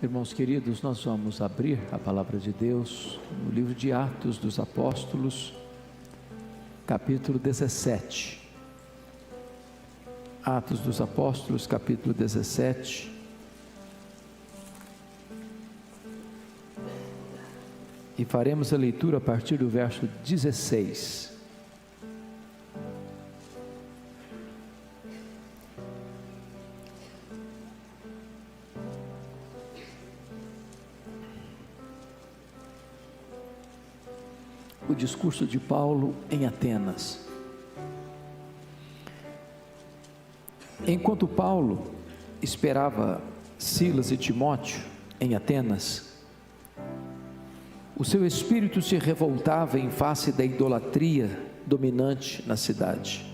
Irmãos queridos, nós vamos abrir a palavra de Deus no livro de Atos dos Apóstolos, capítulo 17. Atos dos Apóstolos, capítulo 17. E faremos a leitura a partir do verso 16. O discurso de Paulo em Atenas. Enquanto Paulo esperava Silas e Timóteo em Atenas, o seu espírito se revoltava em face da idolatria dominante na cidade.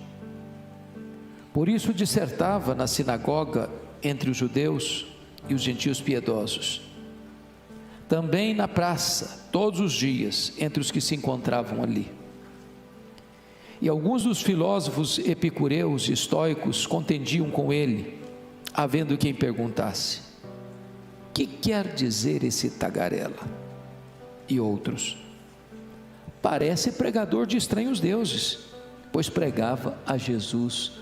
Por isso dissertava na sinagoga entre os judeus e os gentios piedosos. Também na praça, todos os dias, entre os que se encontravam ali. E alguns dos filósofos epicureus e estoicos contendiam com ele, havendo quem perguntasse: que quer dizer esse tagarela? E outros: parece pregador de estranhos deuses, pois pregava a Jesus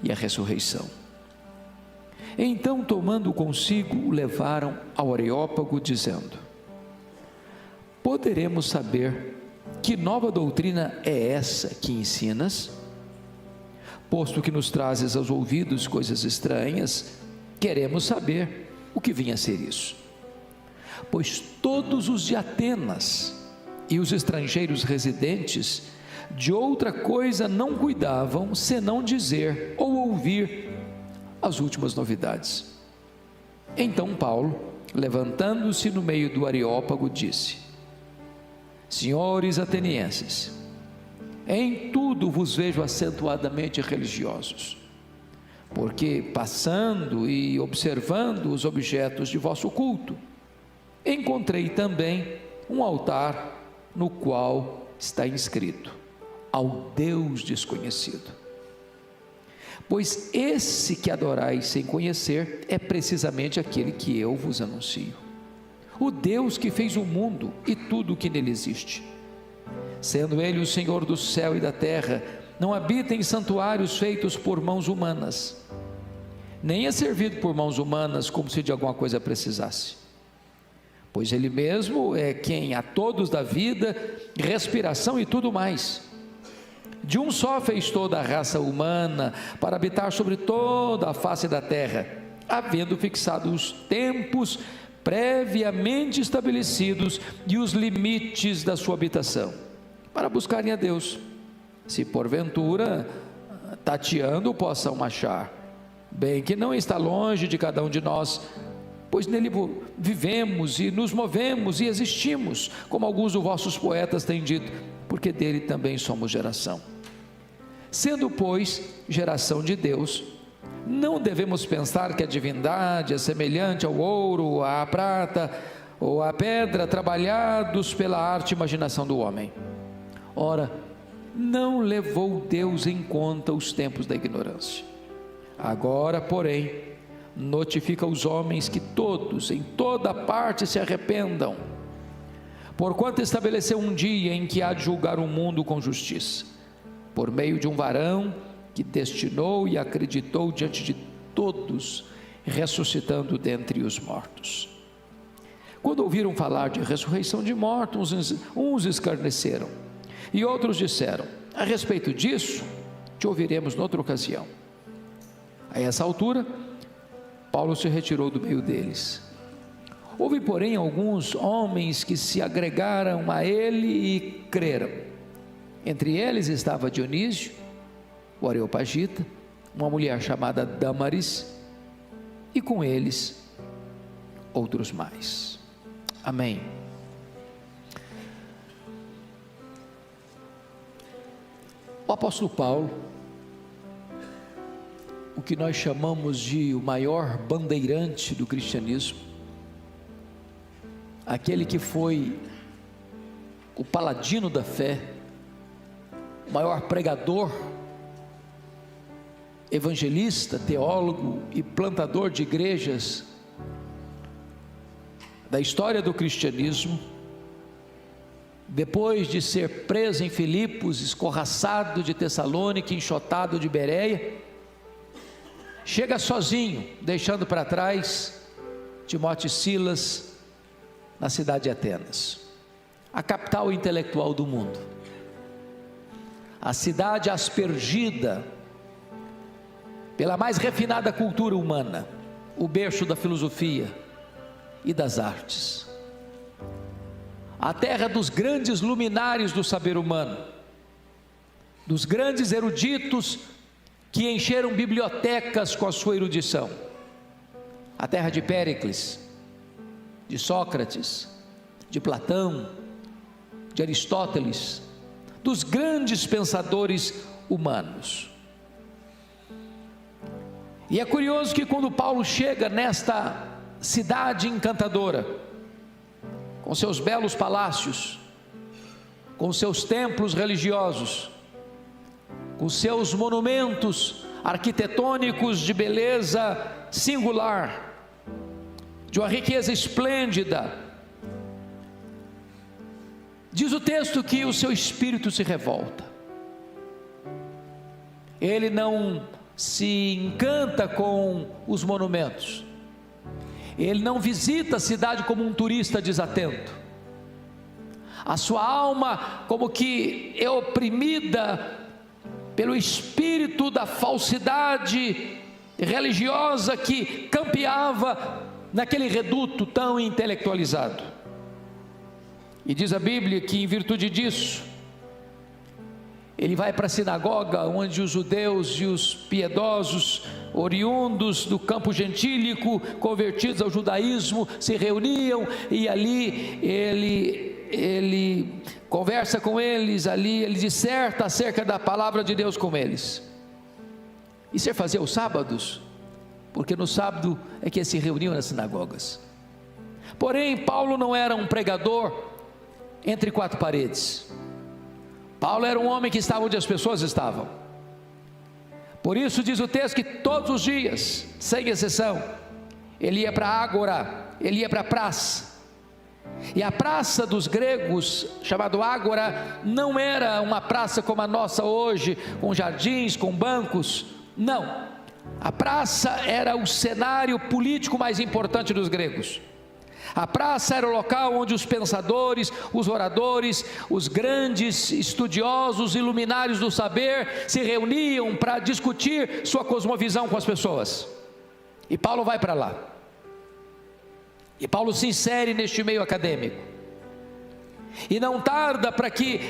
e a ressurreição. Então, tomando consigo, o levaram ao Areópago, dizendo: poderemos saber que nova doutrina é essa que ensinas? Posto que nos trazes aos ouvidos coisas estranhas, queremos saber o que vinha a ser isso. Pois todos os de Atenas e os estrangeiros residentes de outra coisa não cuidavam, senão dizer ou ouvir as últimas novidades. Então Paulo, levantando-se no meio do Areópago, disse: senhores atenienses, em tudo vos vejo acentuadamente religiosos, porque passando e observando os objetos de vosso culto, encontrei também um altar no qual está inscrito: ao Deus desconhecido. Pois esse que adorais sem conhecer é precisamente aquele que eu vos anuncio, o Deus que fez o mundo e tudo o que nele existe. Sendo ele o Senhor do céu e da terra, não habita em santuários feitos por mãos humanas, nem é servido por mãos humanas como se de alguma coisa precisasse, pois ele mesmo é quem a todos dá vida, respiração e tudo mais. De um só fez toda a raça humana para habitar sobre toda a face da terra, havendo fixado os tempos previamente estabelecidos e os limites da sua habitação, para buscarem a Deus, se porventura tateando possam achar, bem que não está longe de cada um de nós, pois nele vivemos e nos movemos e existimos, como alguns dos vossos poetas têm dito, porque dele também somos geração. Sendo, pois, geração de Deus, não devemos pensar que a divindade é semelhante ao ouro, à prata ou à pedra, trabalhados pela arte e imaginação do homem. Ora, não levou Deus em conta os tempos da ignorância. Agora, porém, notifica aos homens que todos, em toda parte, se arrependam, porquanto estabeleceu um dia em que há de julgar o mundo com justiça, por meio de um varão que destinou e acreditou diante de todos, ressuscitando dentre os mortos. Quando ouviram falar de ressurreição de mortos, uns escarneceram, e outros disseram: a respeito disso, te ouviremos noutra ocasião. A essa altura, Paulo se retirou do meio deles. Houve, porém, alguns homens que se agregaram a ele e creram. Entre eles estava Dionísio, o Areopagita, uma mulher chamada Dâmaris, e com eles outros mais. Amém. O apóstolo Paulo, o que nós chamamos de o maior bandeirante do cristianismo, aquele que foi o paladino da fé, o maior pregador, evangelista, teólogo e plantador de igrejas da história do cristianismo, depois de ser preso em Filipos, escorraçado de Tessalônica, enxotado de Bereia, chega sozinho, deixando para trás Timóteo e Silas na cidade de Atenas, a capital intelectual do mundo, a cidade aspergida pela mais refinada cultura humana, o berço da filosofia e das artes, a terra dos grandes luminares do saber humano, dos grandes eruditos que encheram bibliotecas com a sua erudição, a terra de Péricles, de Sócrates, de Platão, de Aristóteles, dos grandes pensadores humanos. E é curioso que quando Paulo chega nesta cidade encantadora, com seus belos palácios, com seus templos religiosos, com seus monumentos arquitetônicos de beleza singular, de uma riqueza esplêndida, diz o texto que o seu espírito se revolta. Ele não se encanta com os monumentos, ele não visita a cidade como um turista desatento. A sua alma como que é oprimida pelo espírito da falsidade religiosa que campeava naquele reduto tão intelectualizado. E diz a Bíblia que em virtude disso, ele vai para a sinagoga onde os judeus e os piedosos, oriundos do campo gentílico, convertidos ao judaísmo, se reuniam, e ali ele conversa com eles, ali ele disserta acerca da palavra de Deus com eles. Isso é fazer os sábados, porque no sábado é que eles se reuniam nas sinagogas. Porém, Paulo não era um pregador entre quatro paredes. Paulo era um homem que estava onde as pessoas estavam. Por isso diz o texto que todos os dias, sem exceção, ele ia para a ágora, ele ia para a praça. E a praça dos gregos, chamado ágora, não era uma praça como a nossa hoje, com jardins, com bancos. Não, a praça era o cenário político mais importante dos gregos. A praça era o local onde os pensadores, os oradores, os grandes estudiosos e luminares do saber se reuniam para discutir sua cosmovisão com as pessoas. E Paulo vai para lá. E Paulo se insere neste meio acadêmico. E não tarda para que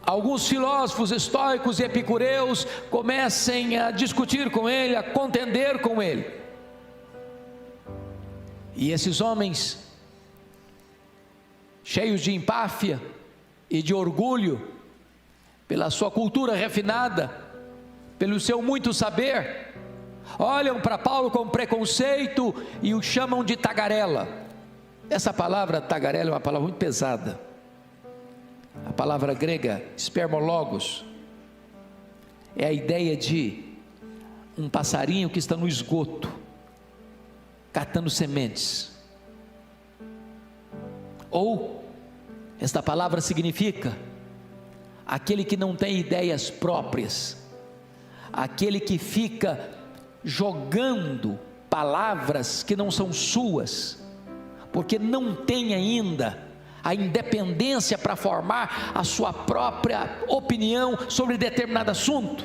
alguns filósofos estoicos e epicureus comecem a discutir com ele, a contender com ele. E esses homens, cheios de empáfia e de orgulho, pela sua cultura refinada, pelo seu muito saber, olham para Paulo com preconceito e o chamam de tagarela. Essa palavra tagarela é uma palavra muito pesada. A palavra grega spermologos é a ideia de um passarinho que está no esgoto, catando sementes. Ou, esta palavra significa aquele que não tem ideias próprias, aquele que fica jogando palavras que não são suas, porque não tem ainda a independência para formar a sua própria opinião sobre determinado assunto.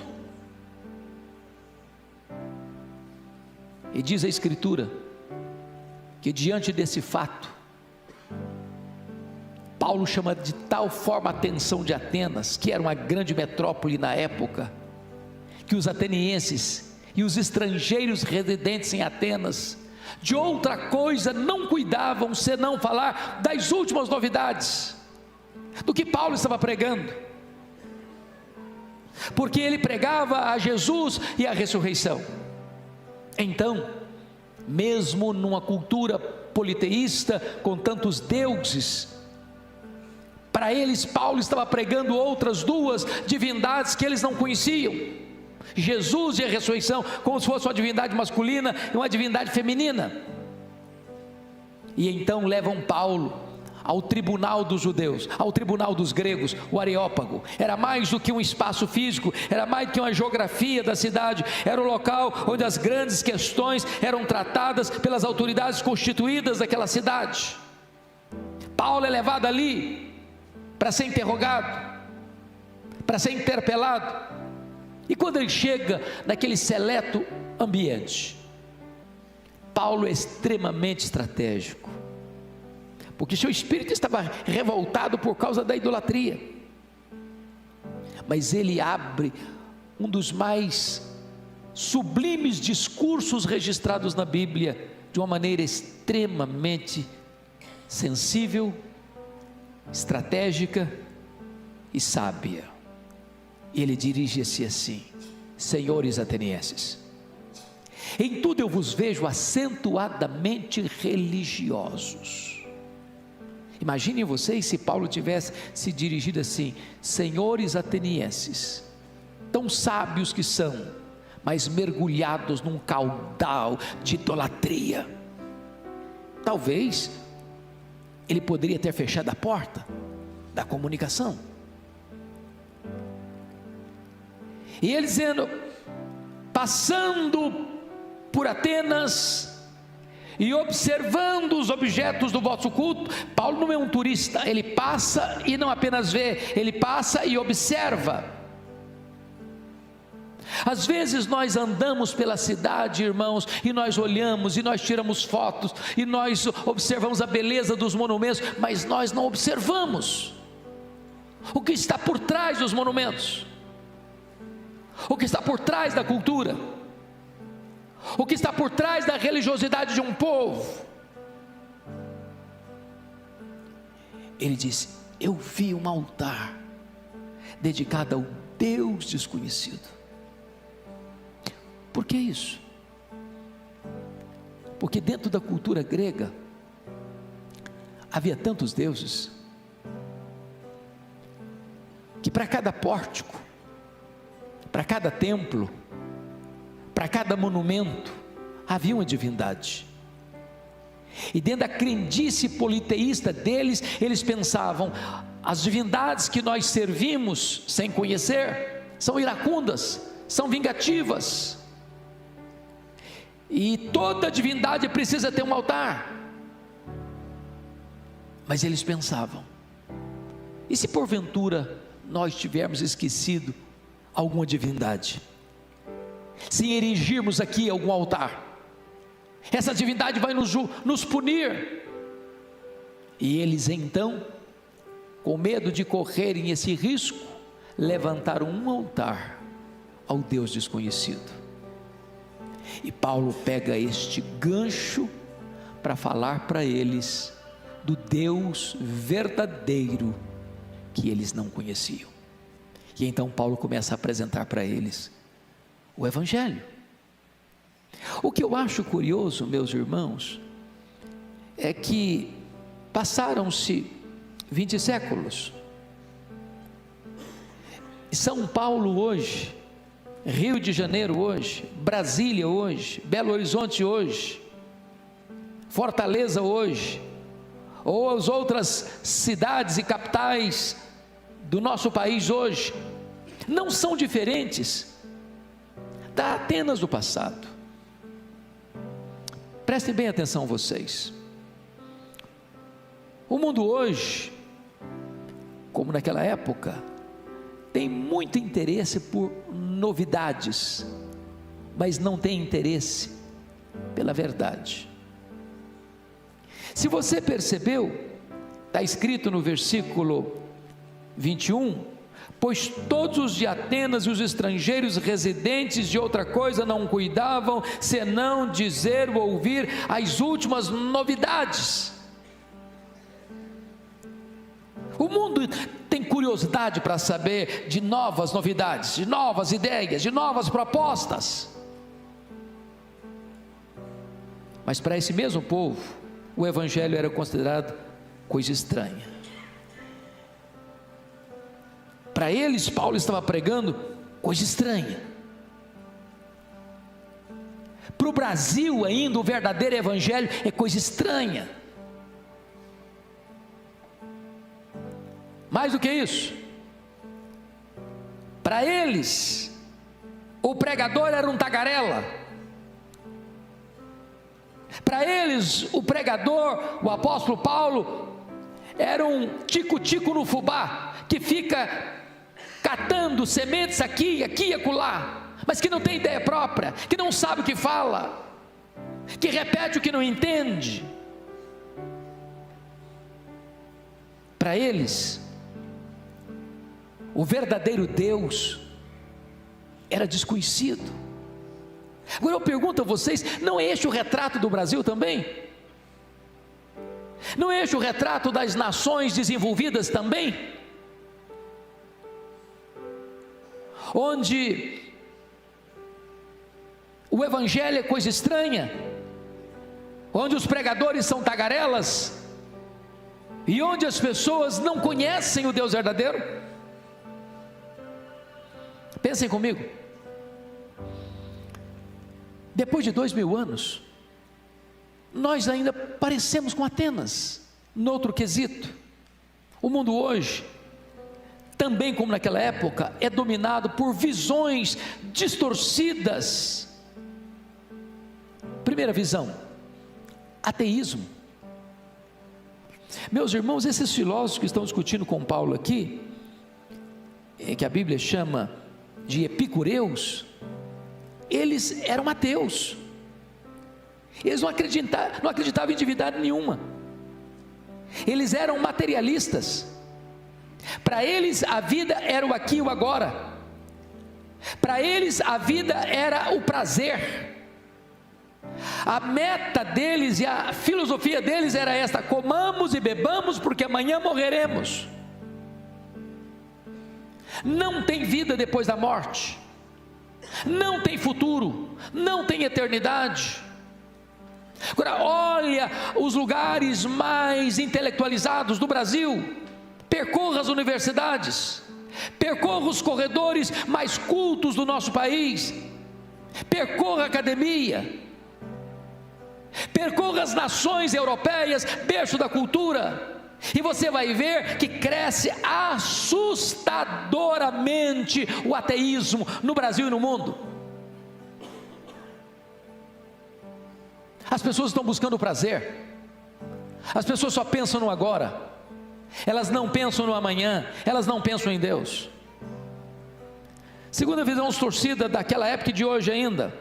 E diz a Escritura que diante desse fato, Paulo chama de tal forma a atenção de Atenas, que era uma grande metrópole na época, que os atenienses e os estrangeiros residentes em Atenas, de outra coisa não cuidavam, senão falar das últimas novidades, do que Paulo estava pregando, porque ele pregava a Jesus e a ressurreição. Então, mesmo numa cultura politeísta, com tantos deuses, para eles Paulo estava pregando outras duas divindades que eles não conheciam, Jesus e a ressurreição, como se fosse uma divindade masculina e uma divindade feminina. E então levam Paulo ao tribunal dos judeus, ao tribunal dos gregos, o Areópago. Era mais do que um espaço físico, era mais do que uma geografia da cidade, era o local onde as grandes questões eram tratadas pelas autoridades constituídas daquela cidade. Paulo é levado ali para ser interrogado, para ser interpelado, e quando ele chega naquele seleto ambiente, Paulo é extremamente estratégico, porque seu espírito estava revoltado por causa da idolatria, mas ele abre um dos mais sublimes discursos registrados na Bíblia, de uma maneira extremamente sensível, estratégica e sábia. Ele dirige-se assim: senhores atenienses, em tudo eu vos vejo acentuadamente religiosos. Imaginem vocês se Paulo tivesse se dirigido assim: senhores atenienses, tão sábios que são, mas mergulhados num caudal de idolatria. Talvez ele poderia ter fechado a porta da comunicação. E ele dizendo: passando por Atenas e observando os objetos do vosso culto. Paulo não é um turista, ele passa e não apenas vê, ele passa e observa. Às vezes nós andamos pela cidade, irmãos, e nós olhamos, e nós tiramos fotos, e nós observamos a beleza dos monumentos, mas nós não observamos o que está por trás dos monumentos, o que está por trás da cultura, o que está por trás da religiosidade de um povo. Ele disse: eu vi um altar dedicado ao Deus desconhecido. Por que isso? Porque dentro da cultura grega havia tantos deuses, que para cada pórtico, para cada templo, para cada monumento, havia uma divindade. E dentro da crendice politeísta deles, eles pensavam: as divindades que nós servimos sem conhecer são iracundas, são vingativas, e toda divindade precisa ter um altar. Mas eles pensavam: e se porventura nós tivermos esquecido alguma divindade, se erigirmos aqui algum altar, essa divindade vai nos punir. E eles então, com medo de correrem esse risco, levantaram um altar ao Deus desconhecido. E Paulo pega este gancho para falar para eles do Deus verdadeiro que eles não conheciam. E então Paulo começa a apresentar para eles o Evangelho. O que eu acho curioso, meus irmãos, é que passaram-se 20 séculos. São Paulo hoje, Rio de Janeiro hoje, Brasília hoje, Belo Horizonte hoje, Fortaleza hoje, ou as outras cidades e capitais do nosso país hoje, não são diferentes da Atenas do passado. Prestem bem atenção vocês. O mundo hoje, como naquela época, tem muito interesse por novidades, mas não tem interesse pela verdade. Se você percebeu, está escrito no versículo 21, pois todos os de Atenas e os estrangeiros residentes de outra coisa não cuidavam, senão dizer ou ouvir as últimas novidades. O mundo tem curiosidade para saber de novas novidades, de novas ideias, de novas propostas. Mas para esse mesmo povo, o Evangelho era considerado coisa estranha. Para eles, Paulo estava pregando coisa estranha. Para o Brasil ainda, o verdadeiro Evangelho é coisa estranha. Mais do que isso, para eles, o pregador era um tagarela. Para eles, o pregador, o apóstolo Paulo, era um tico-tico no fubá, que fica catando sementes aqui e acolá, mas que não tem ideia própria, que não sabe o que fala, que repete o que não entende. Para eles, o verdadeiro Deus era desconhecido. Agora eu pergunto a vocês, não é este o retrato do Brasil também? Não é este o retrato das nações desenvolvidas também? Onde o evangelho é coisa estranha, onde os pregadores são tagarelas, e onde as pessoas não conhecem o Deus verdadeiro. Pensem comigo, depois de 2000 anos, nós ainda parecemos com Atenas, noutro quesito. O mundo hoje, também como naquela época, é dominado por visões distorcidas. Primeira visão, ateísmo. Meus irmãos, esses filósofos que estão discutindo com Paulo aqui, que a Bíblia chama de epicureus, eles eram ateus. Eles não acreditavam em divindade nenhuma. Eles eram materialistas. Para eles a vida era o aqui e o agora. Para eles a vida era o prazer. A meta deles e a filosofia deles era esta: comamos e bebamos porque amanhã morreremos. Não tem vida depois da morte, não tem futuro, não tem eternidade. Agora olha os lugares mais intelectualizados do Brasil, percorra as universidades, percorra os corredores mais cultos do nosso país, percorra a academia, percorra as nações europeias, berço da cultura, e você vai ver que cresce assustadoramente o ateísmo no Brasil e no mundo. As pessoas estão buscando o prazer, as pessoas só pensam no agora, elas não pensam no amanhã, elas não pensam em Deus. Segunda visão distorcida daquela época e de hoje ainda,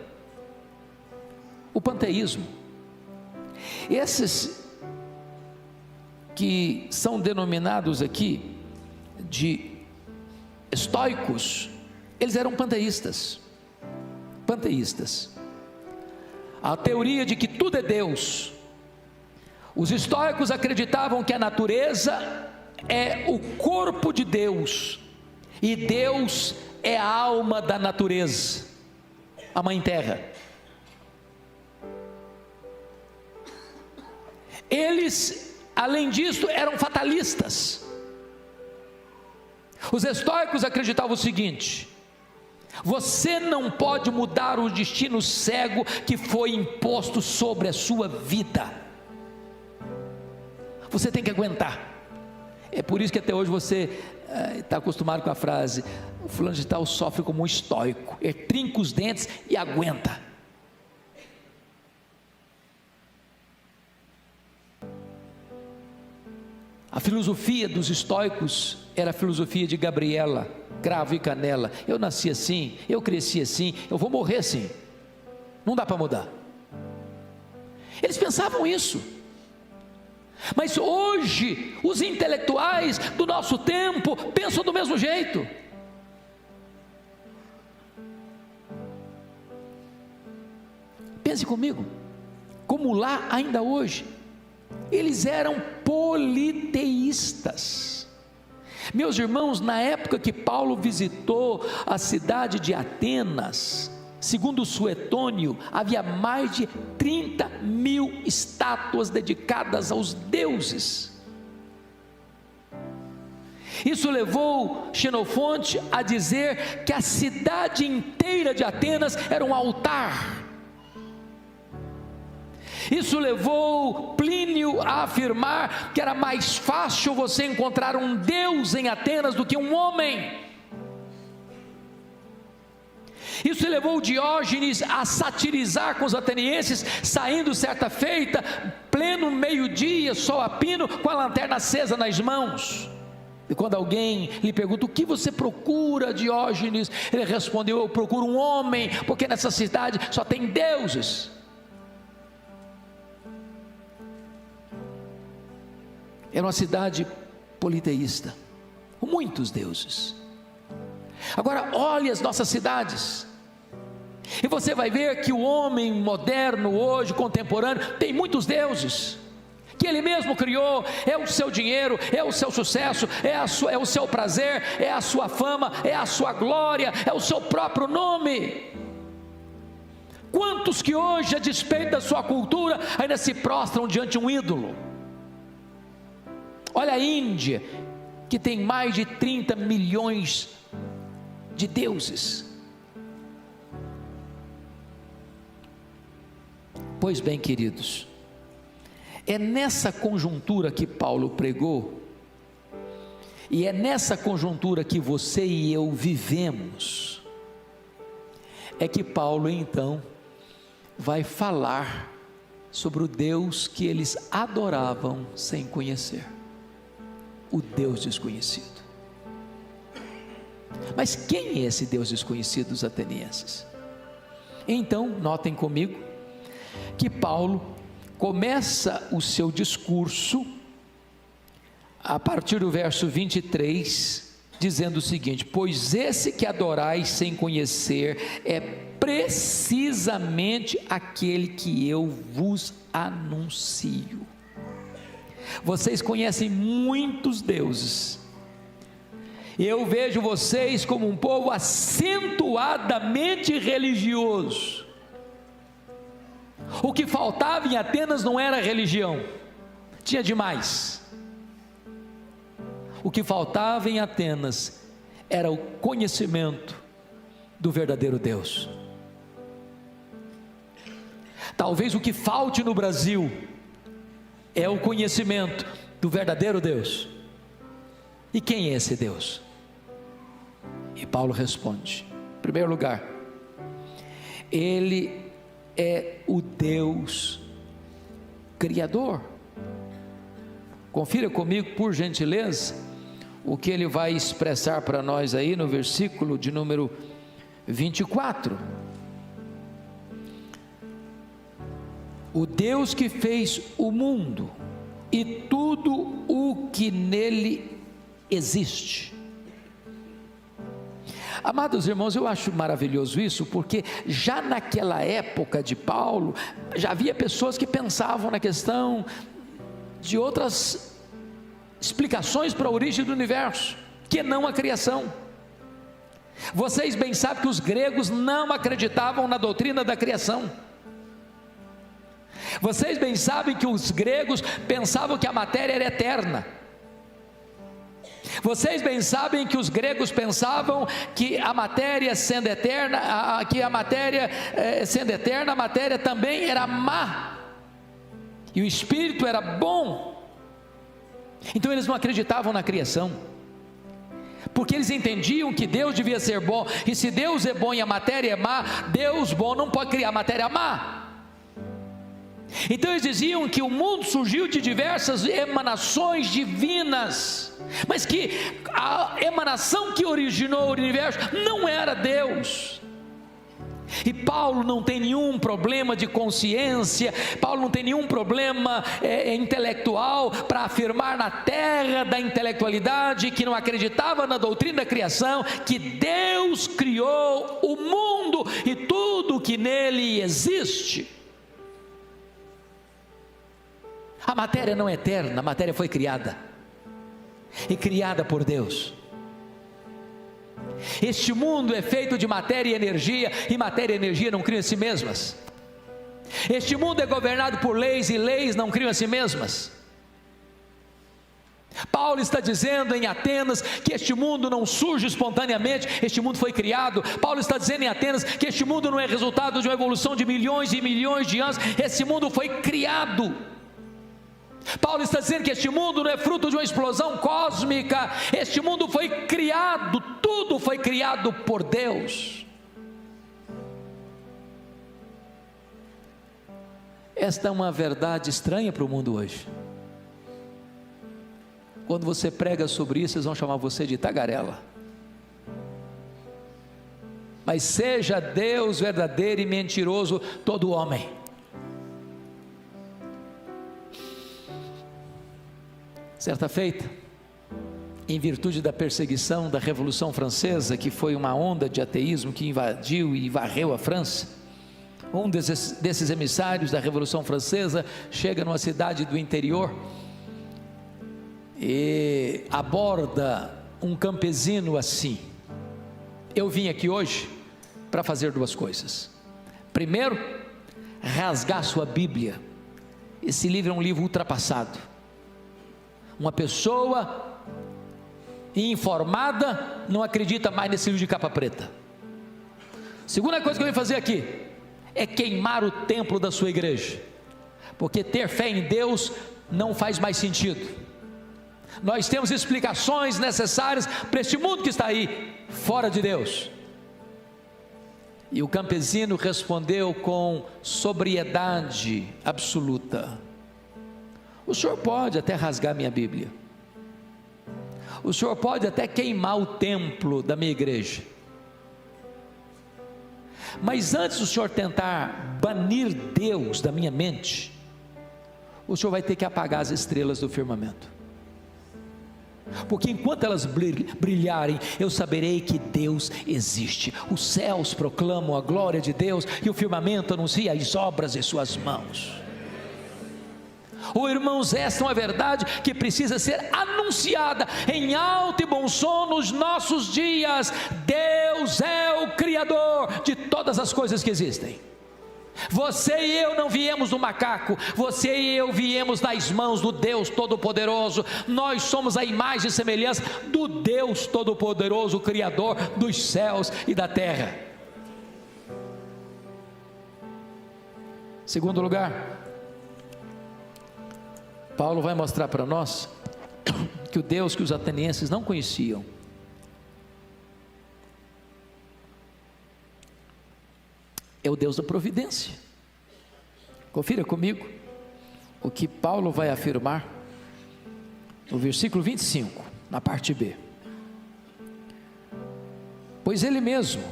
o panteísmo. Esses que são denominados aqui de estoicos, eles eram panteístas. A teoria de que tudo é Deus. Os estoicos acreditavam que a natureza é o corpo de Deus, e Deus é a alma da natureza, a mãe terra. Eles, além disso, eram fatalistas. Os estoicos acreditavam o seguinte: você não pode mudar o destino cego que foi imposto sobre a sua vida. Você tem que aguentar. É por isso que até hoje você está acostumado com a frase: o fulano de tal sofre como um estoico. Ele trinca os dentes e aguenta. A filosofia dos estoicos era a filosofia de Gabriela, cravo e canela. Eu nasci assim, eu cresci assim, eu vou morrer assim, não dá para mudar. Eles pensavam isso. Mas hoje os intelectuais do nosso tempo pensam do mesmo jeito. Pense comigo, como lá ainda hoje, eles eram politeístas. Meus irmãos, na época que Paulo visitou a cidade de Atenas, segundo Suetônio, havia mais de 30.000 estátuas dedicadas aos deuses. Isso levou Xenofonte a dizer que a cidade inteira de Atenas era um altar. Isso levou Plínio a afirmar que era mais fácil você encontrar um Deus em Atenas do que um homem. Isso levou Diógenes a satirizar com os atenienses, saindo certa feita, pleno meio-dia, sol a pino, com a lanterna acesa nas mãos. E quando alguém lhe pergunta: o que você procura, Diógenes? Ele respondeu: eu procuro um homem, porque nessa cidade só tem deuses. Era uma cidade politeísta, com muitos deuses. Agora olhe as nossas cidades, e você vai ver que o homem moderno hoje, contemporâneo, tem muitos deuses, que ele mesmo criou. É o seu dinheiro, é o seu sucesso, é o seu prazer, é a sua fama, é a sua glória, é o seu próprio nome. Quantos que hoje, a despeito da sua cultura, ainda se prostram diante de um ídolo? Olha a Índia, que tem mais de 30 milhões de deuses. Pois bem, queridos, é nessa conjuntura que Paulo pregou, e é nessa conjuntura que você e eu vivemos, é que Paulo então vai falar sobre o Deus que eles adoravam sem conhecer, o Deus desconhecido. Mas quem é esse Deus desconhecido dos atenienses? Então, notem comigo que Paulo começa o seu discurso a partir do verso 23, dizendo o seguinte: pois esse que adorais sem conhecer é precisamente aquele que eu vos anuncio. Vocês conhecem muitos deuses. Eu vejo vocês como um povo acentuadamente religioso. O que faltava em Atenas não era religião, tinha demais. O que faltava em Atenas era o conhecimento do verdadeiro Deus. Talvez o que falte no Brasil é o conhecimento do verdadeiro Deus. E quem é esse Deus? E Paulo responde: em primeiro lugar, Ele é o Deus Criador. Confira comigo, por gentileza, o que ele vai expressar para nós aí no versículo de número 24. O Deus que fez o mundo e tudo o que nele existe. Amados irmãos, eu acho maravilhoso isso, porque já naquela época de Paulo, já havia pessoas que pensavam na questão de outras explicações para a origem do universo, que não a criação. Vocês bem sabem que os gregos não acreditavam na doutrina da criação. Vocês bem sabem que os gregos pensavam que a matéria era eterna. Vocês bem sabem que os gregos pensavam que a matéria sendo eterna, a matéria também era má, e o espírito era bom. Então eles não acreditavam na criação, porque eles entendiam que Deus devia ser bom, e se Deus é bom e a matéria é má, Deus bom não pode criar matéria má. Então eles diziam que o mundo surgiu de diversas emanações divinas, mas que a emanação que originou o universo não era Deus. E Paulo não tem nenhum problema de consciência, Paulo não tem nenhum problema intelectual para afirmar na terra da intelectualidade, que não acreditava na doutrina da criação, que Deus criou o mundo e tudo que nele existe. A matéria não é eterna, a matéria foi criada, e criada por Deus. Este mundo é feito de matéria e energia, e matéria e energia não criam a si mesmas. Este mundo é governado por leis, e leis não criam a si mesmas. Paulo está dizendo em Atenas que este mundo não surge espontaneamente, este mundo foi criado. Paulo está dizendo em Atenas que este mundo não é resultado de uma evolução de milhões e milhões de anos, esse mundo foi criado. Paulo está dizendo que este mundo não é fruto de uma explosão cósmica, este mundo foi criado, tudo foi criado por Deus. Esta é uma verdade estranha para o mundo hoje. Quando você prega sobre isso, eles vão chamar você de tagarela. Mas seja Deus verdadeiro e mentiroso todo homem. Certa feita, em virtude da perseguição da Revolução Francesa, que foi uma onda de ateísmo que invadiu e varreu a França, um desses emissários da Revolução Francesa chega numa cidade do interior e aborda um campesino assim: eu vim aqui hoje para fazer duas coisas. Primeiro, rasgar sua Bíblia. Esse livro é um livro ultrapassado. Uma pessoa informada não acredita mais nesse livro de capa preta. Segunda coisa que eu vim fazer aqui é queimar o templo da sua igreja, porque ter fé em Deus não faz mais sentido. Nós temos explicações necessárias para este mundo que está aí, fora de Deus. E o campesino respondeu com sobriedade absoluta: o senhor pode até rasgar minha Bíblia, o senhor pode até queimar o templo da minha igreja, mas antes do senhor tentar banir Deus da minha mente, o senhor vai ter que apagar as estrelas do firmamento. Porque enquanto elas brilharem, eu saberei que Deus existe. Os céus proclamam a glória de Deus e o firmamento anuncia as obras de suas mãos. Irmãos, esta é uma verdade que precisa ser anunciada em alto e bom som nos nossos dias. Deus é o Criador de todas as coisas que existem. Você e eu não viemos do macaco, você e eu viemos das mãos do Deus Todo-Poderoso. Nós somos a imagem e semelhança do Deus Todo-Poderoso, o Criador dos céus e da terra. Segundo lugar, Paulo vai mostrar para nós que o Deus que os atenienses não conheciam é o Deus da providência. Confira comigo o que Paulo vai afirmar no versículo 25, na parte B. Pois Ele mesmo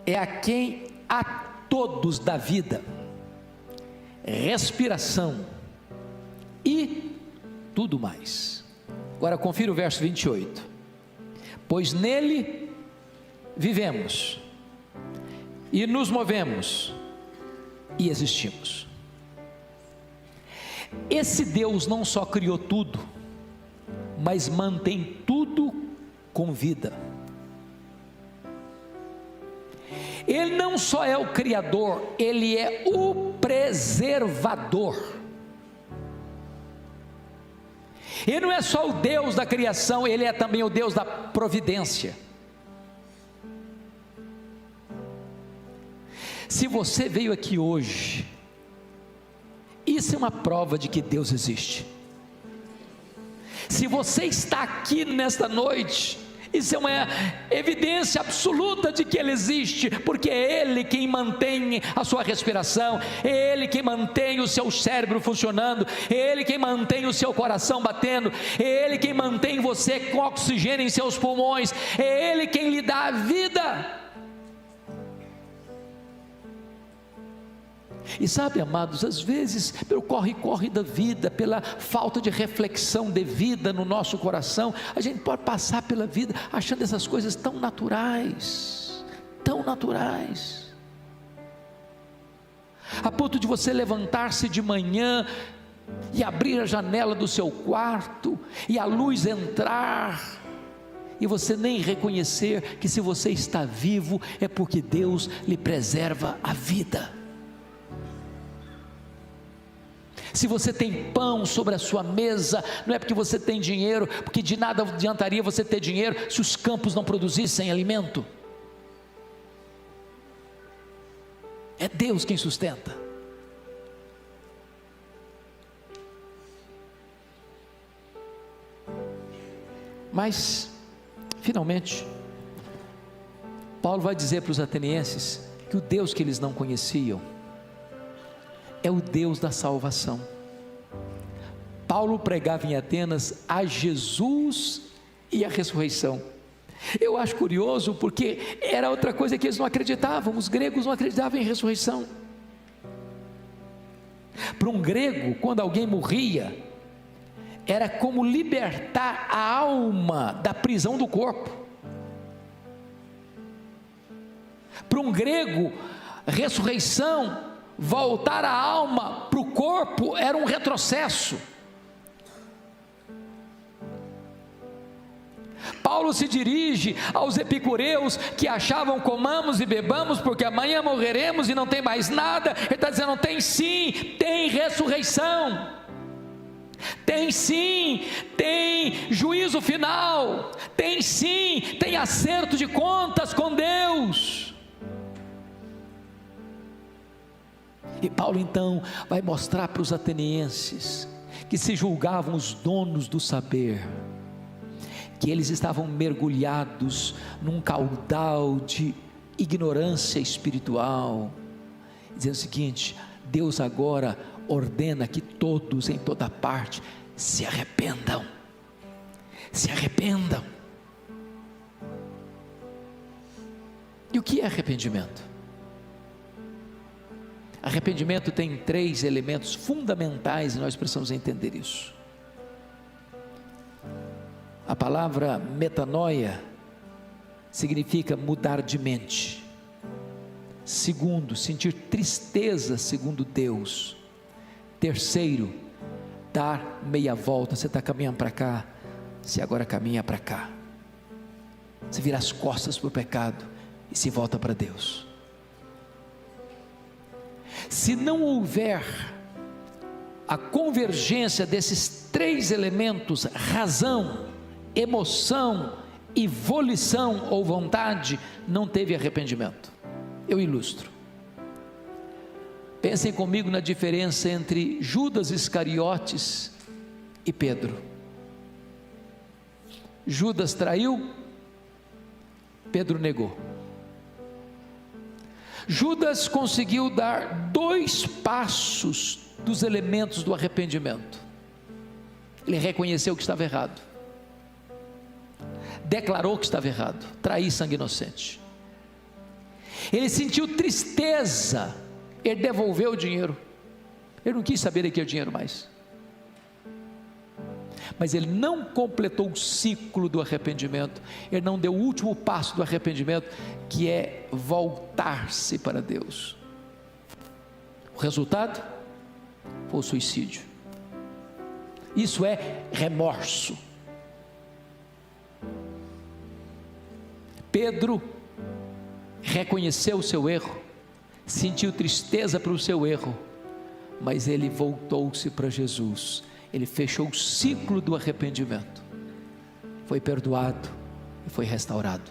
é a quem a todos dá vida, respiração e tudo mais. Agora confira o verso 28. Pois nele vivemos e nos movemos e existimos. Esse Deus não só criou tudo, mas mantém tudo com vida. Ele não só é o Criador, Ele é o preservador. Ele não é só o Deus da criação, Ele é também o Deus da providência. Se você veio aqui hoje, isso é uma prova de que Deus existe. Se você está aqui nesta noite, isso é uma evidência absoluta de que Ele existe, porque é Ele quem mantém a sua respiração, é Ele quem mantém o seu cérebro funcionando, é Ele quem mantém o seu coração batendo, é Ele quem mantém você com oxigênio em seus pulmões, é Ele quem lhe dá a vida. E sabe, amados, às vezes pelo corre-corre da vida, pela falta de reflexão devida no nosso coração, a gente pode passar pela vida achando essas coisas tão naturais, a ponto de você levantar-se de manhã e abrir a janela do seu quarto e a luz entrar, e você nem reconhecer que se você está vivo é porque Deus lhe preserva a vida. Se você tem pão sobre a sua mesa, não é porque você tem dinheiro, porque de nada adiantaria você ter dinheiro se os campos não produzissem alimento. É Deus quem sustenta. Mas, finalmente, Paulo vai dizer para os atenienses que o Deus que eles não conheciam é o Deus da salvação. Paulo pregava em Atenas a Jesus e a ressurreição. Eu acho curioso porque era outra coisa que eles não acreditavam. Os gregos não acreditavam em ressurreição. Para um grego, quando alguém morria, era como libertar a alma da prisão do corpo. Para um grego, ressurreição, voltar a alma para o corpo, era um retrocesso. Paulo se dirige aos epicureus que achavam comamos e bebamos porque amanhã morreremos e não tem mais nada. Ele está dizendo, tem sim, tem ressurreição, tem sim, tem juízo final, tem sim, tem acerto de contas com Deus. E Paulo então vai mostrar para os atenienses, que se julgavam os donos do saber, que eles estavam mergulhados num caudal de ignorância espiritual, dizendo o seguinte: Deus agora ordena que todos em toda parte se arrependam, se arrependam. E o que é arrependimento? Arrependimento tem 3 elementos fundamentais e nós precisamos entender isso. A palavra metanoia significa mudar de mente. Segundo, sentir tristeza segundo Deus. Terceiro, dar meia volta. Você está caminhando para cá, você agora caminha para cá. Você vira as costas para o pecado e se volta para Deus. Se não houver a convergência desses 3 elementos, razão, emoção e volição ou vontade, não teve arrependimento. Eu ilustro. Pensem comigo na diferença entre Judas Iscariotes e Pedro. Judas traiu, Pedro negou. Judas conseguiu dar 2 passos dos elementos do arrependimento. Ele reconheceu que estava errado, declarou que estava errado, trair sangue inocente. Ele sentiu tristeza, ele devolveu o dinheiro, ele não quis saber de que é o dinheiro mais, mas ele não completou o ciclo do arrependimento, ele não deu o último passo do arrependimento, que é voltar-se para Deus. O resultado foi o suicídio. Isso é remorso. Pedro reconheceu o seu erro, sentiu tristeza pelo seu erro, mas ele voltou-se para Jesus. Ele fechou o ciclo do arrependimento, foi perdoado e foi restaurado.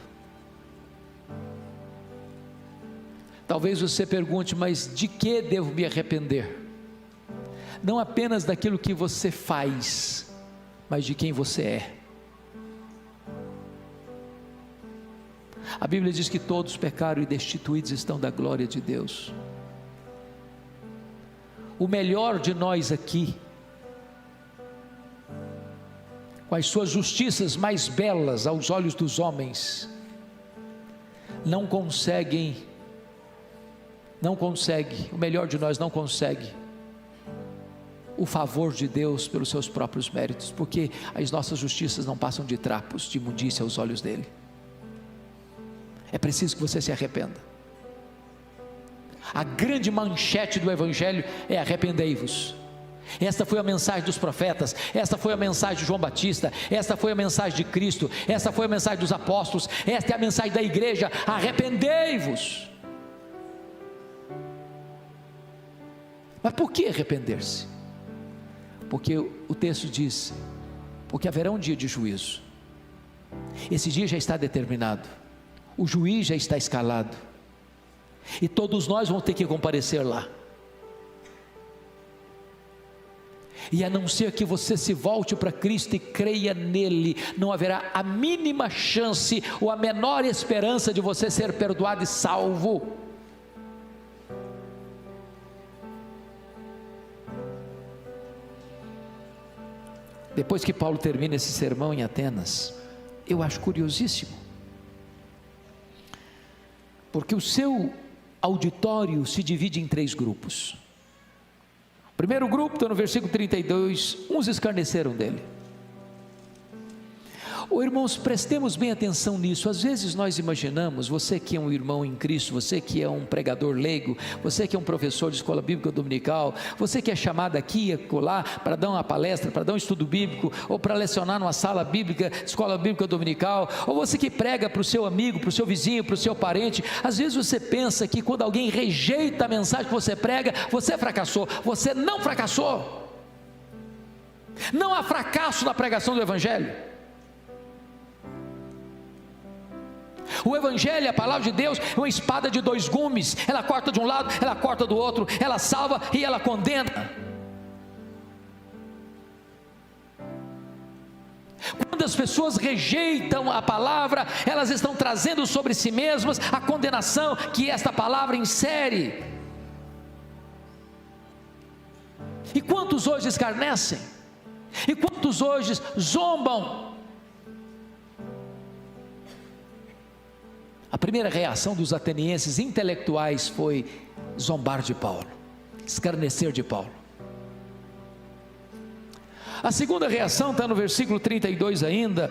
Talvez você pergunte, mas de que devo me arrepender? Não apenas daquilo que você faz, mas de quem você é. A Bíblia diz que todos pecaram e destituídos estão da glória de Deus. O melhor de nós aqui, com as suas justiças mais belas aos olhos dos homens, não consegue, o melhor de nós não consegue o favor de Deus pelos seus próprios méritos, porque as nossas justiças não passam de trapos de imundícia aos olhos dele. É preciso que você se arrependa. A grande manchete do Evangelho é: arrependei-vos. Esta foi a mensagem dos profetas, esta foi a mensagem de João Batista, esta foi a mensagem de Cristo, esta foi a mensagem dos apóstolos, esta é a mensagem da igreja: arrependei-vos. Mas por que arrepender-se? Porque o texto diz: porque haverá um dia de juízo. Esse dia já está determinado, o juiz já está escalado, e todos nós vamos ter que comparecer lá. E a não ser que você se volte para Cristo e creia nele, não haverá a mínima chance ou a menor esperança de você ser perdoado e salvo. Depois que Paulo termina esse sermão em Atenas, eu acho curiosíssimo, porque o seu auditório se divide em 3 grupos. O primeiro grupo está no versículo 32, uns escarneceram dele. Irmãos, prestemos bem atenção nisso. Às vezes nós imaginamos, você que é um irmão em Cristo, você que é um pregador leigo, você que é um professor de escola bíblica dominical, você que é chamado aqui e acolá para dar uma palestra, para dar um estudo bíblico, ou para lecionar numa sala bíblica, escola bíblica dominical, ou você que prega para o seu amigo, para o seu vizinho, para o seu parente. Às vezes você pensa que quando alguém rejeita a mensagem que você prega, você fracassou. Você não fracassou. Não há fracasso na pregação do Evangelho. O Evangelho, a palavra de Deus, é uma espada de 2 gumes, ela corta de um lado, ela corta do outro, ela salva e ela condena. Quando as pessoas rejeitam a palavra, elas estão trazendo sobre si mesmas a condenação que esta palavra insere. E quantos hoje escarnecem? E quantos hoje zombam? A primeira reação dos atenienses intelectuais foi zombar de Paulo, escarnecer de Paulo. A segunda reação está no versículo 32 ainda,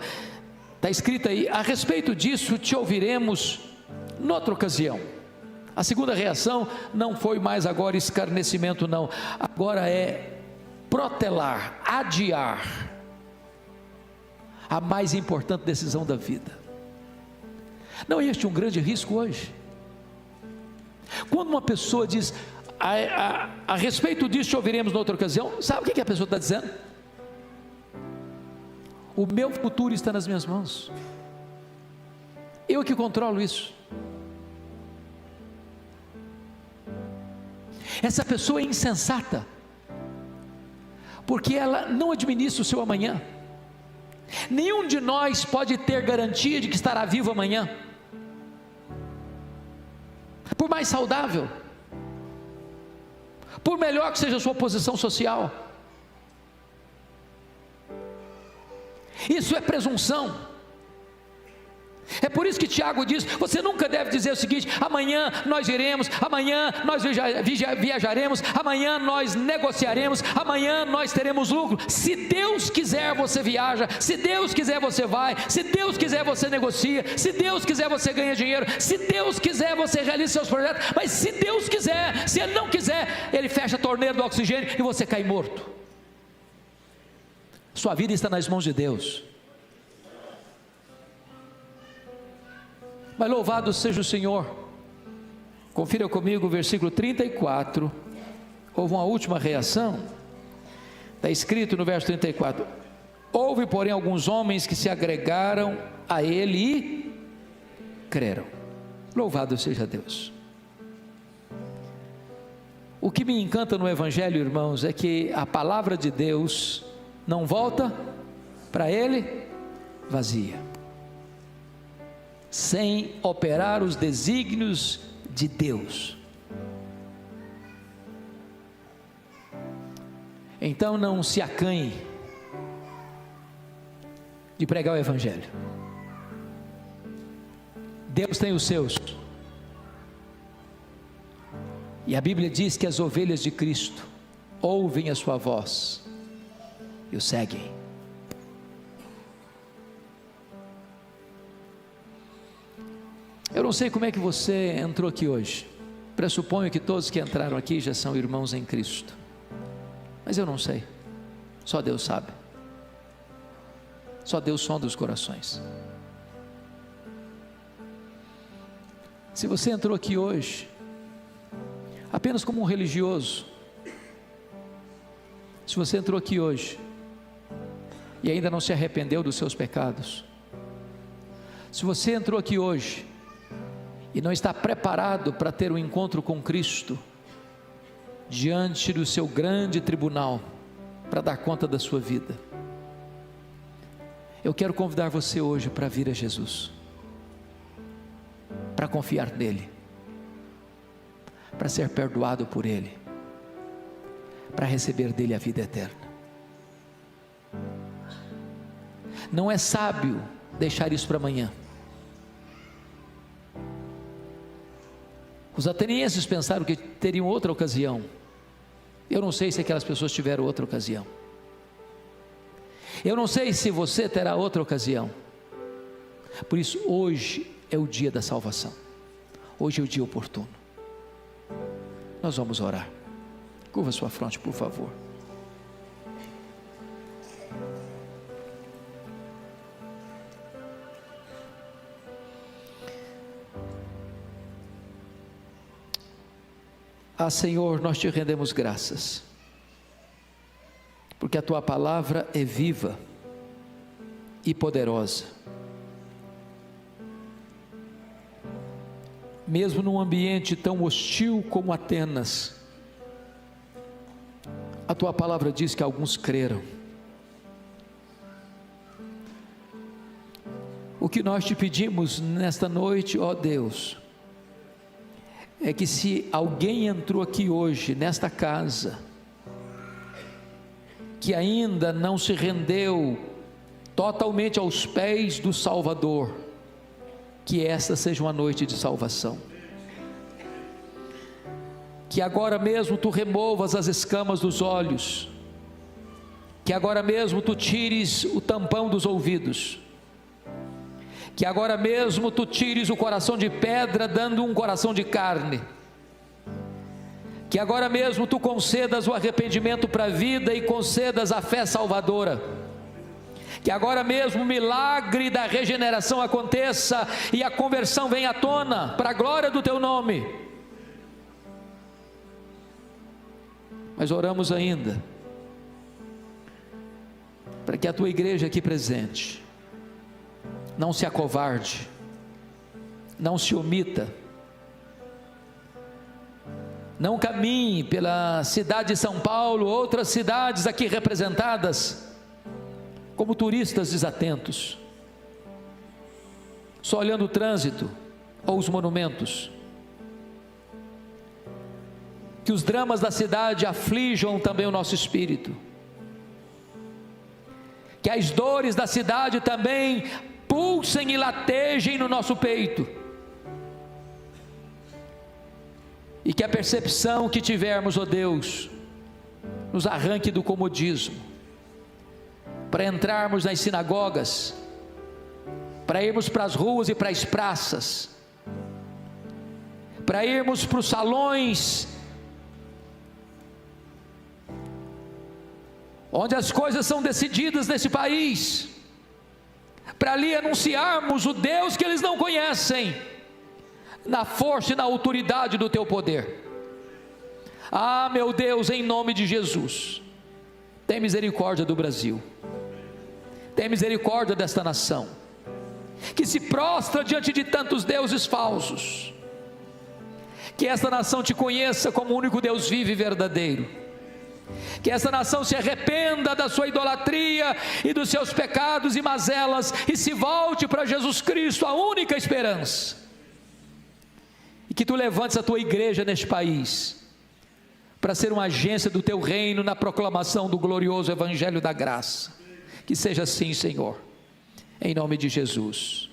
está escrito aí: a respeito disso te ouviremos noutra ocasião. A segunda reação não foi mais agora escarnecimento, não, agora é protelar, adiar a mais importante decisão da vida. Não é este um grande risco hoje? Quando uma pessoa diz, a respeito disso ouviremos noutra ocasião, sabe o que a pessoa está dizendo? O meu futuro está nas minhas mãos, eu que controlo isso. Essa pessoa é insensata, porque ela não administra o seu amanhã. Nenhum de nós pode ter garantia de que estará vivo amanhã, por mais saudável, por melhor que seja a sua posição social. Isso é presunção. É por isso que Tiago diz: você nunca deve dizer o seguinte: amanhã nós iremos, amanhã nós viajaremos, amanhã nós negociaremos, amanhã nós teremos lucro. Se Deus quiser você viaja, se Deus quiser você vai, se Deus quiser você negocia, se Deus quiser você ganha dinheiro, se Deus quiser você realiza seus projetos. Mas se Deus quiser, se Ele não quiser, Ele fecha a torneira do oxigênio e você cai morto. Sua vida está nas mãos de Deus. Mas louvado seja o Senhor. Confira comigo o versículo 34. Houve uma última reação. Está escrito no verso 34: houve porém alguns homens que se agregaram a ele e creram. Louvado seja Deus. O que me encanta no Evangelho, irmãos, é que a palavra de Deus não volta para ele vazia, sem operar os desígnios de Deus. Então não se acanhe de pregar o Evangelho. Deus tem os seus, e a Bíblia diz que as ovelhas de Cristo ouvem a sua voz e o seguem. Eu não sei como é que você entrou aqui hoje. Pressuponho que todos que entraram aqui já são irmãos em Cristo, mas eu não sei. Só Deus sabe. Só Deus sonda os corações. Se você entrou aqui hoje apenas como um religioso, Se você entrou aqui hoje e ainda não se arrependeu dos seus pecados, se você entrou aqui hoje e não está preparado para ter um encontro com Cristo, diante do seu grande tribunal, para dar conta da sua vida, eu quero convidar você hoje para vir a Jesus, para confiar nele, para ser perdoado por ele, para receber dele a vida eterna. Não é sábio deixar isso para amanhã. Os atenienses pensaram que teriam outra ocasião. Eu não sei se aquelas pessoas tiveram outra ocasião. Eu não sei se você terá outra ocasião. Por isso, hoje é o dia da salvação. Hoje é o dia oportuno. Nós vamos orar. Curva sua fronte, por favor. Ah, Senhor, nós te rendemos graças, porque a tua palavra é viva e poderosa. Mesmo num ambiente tão hostil como Atenas, a tua palavra diz que alguns creram. O que nós te pedimos nesta noite, ó Deus, é que se alguém entrou aqui hoje, nesta casa, que ainda não se rendeu totalmente aos pés do Salvador, que esta seja uma noite de salvação, que agora mesmo tu removas as escamas dos olhos, que agora mesmo tu tires o tampão dos ouvidos, que agora mesmo tu tires o coração de pedra, dando um coração de carne, que agora mesmo tu concedas o arrependimento para a vida e concedas a fé salvadora, que agora mesmo o milagre da regeneração aconteça e a conversão venha à tona, para a glória do teu nome. Mas oramos ainda, para que a tua igreja aqui presente não se acovarde, não se omita, não caminhe pela cidade de São Paulo, outras cidades aqui representadas, como turistas desatentos, só olhando o trânsito ou os monumentos. Que os dramas da cidade aflijam também o nosso espírito, que as dores da cidade também pulsem e latejem no nosso peito, e que a percepção que tivermos, ó Deus, nos arranque do comodismo, para entrarmos nas sinagogas, para irmos para as ruas e para as praças, para irmos para os salões, onde as coisas são decididas nesse país, para ali anunciarmos o Deus que eles não conhecem, na força e na autoridade do teu poder. Ah, meu Deus, em nome de Jesus, tem misericórdia do Brasil, tem misericórdia desta nação, que se prostra diante de tantos deuses falsos. Que esta nação te conheça como o único Deus vivo e verdadeiro, que essa nação se arrependa da sua idolatria e dos seus pecados e mazelas, e se volte para Jesus Cristo, a única esperança, e que tu levantes a tua igreja neste país, para ser uma agência do teu reino, na proclamação do glorioso evangelho da graça. Que seja assim, Senhor, em nome de Jesus.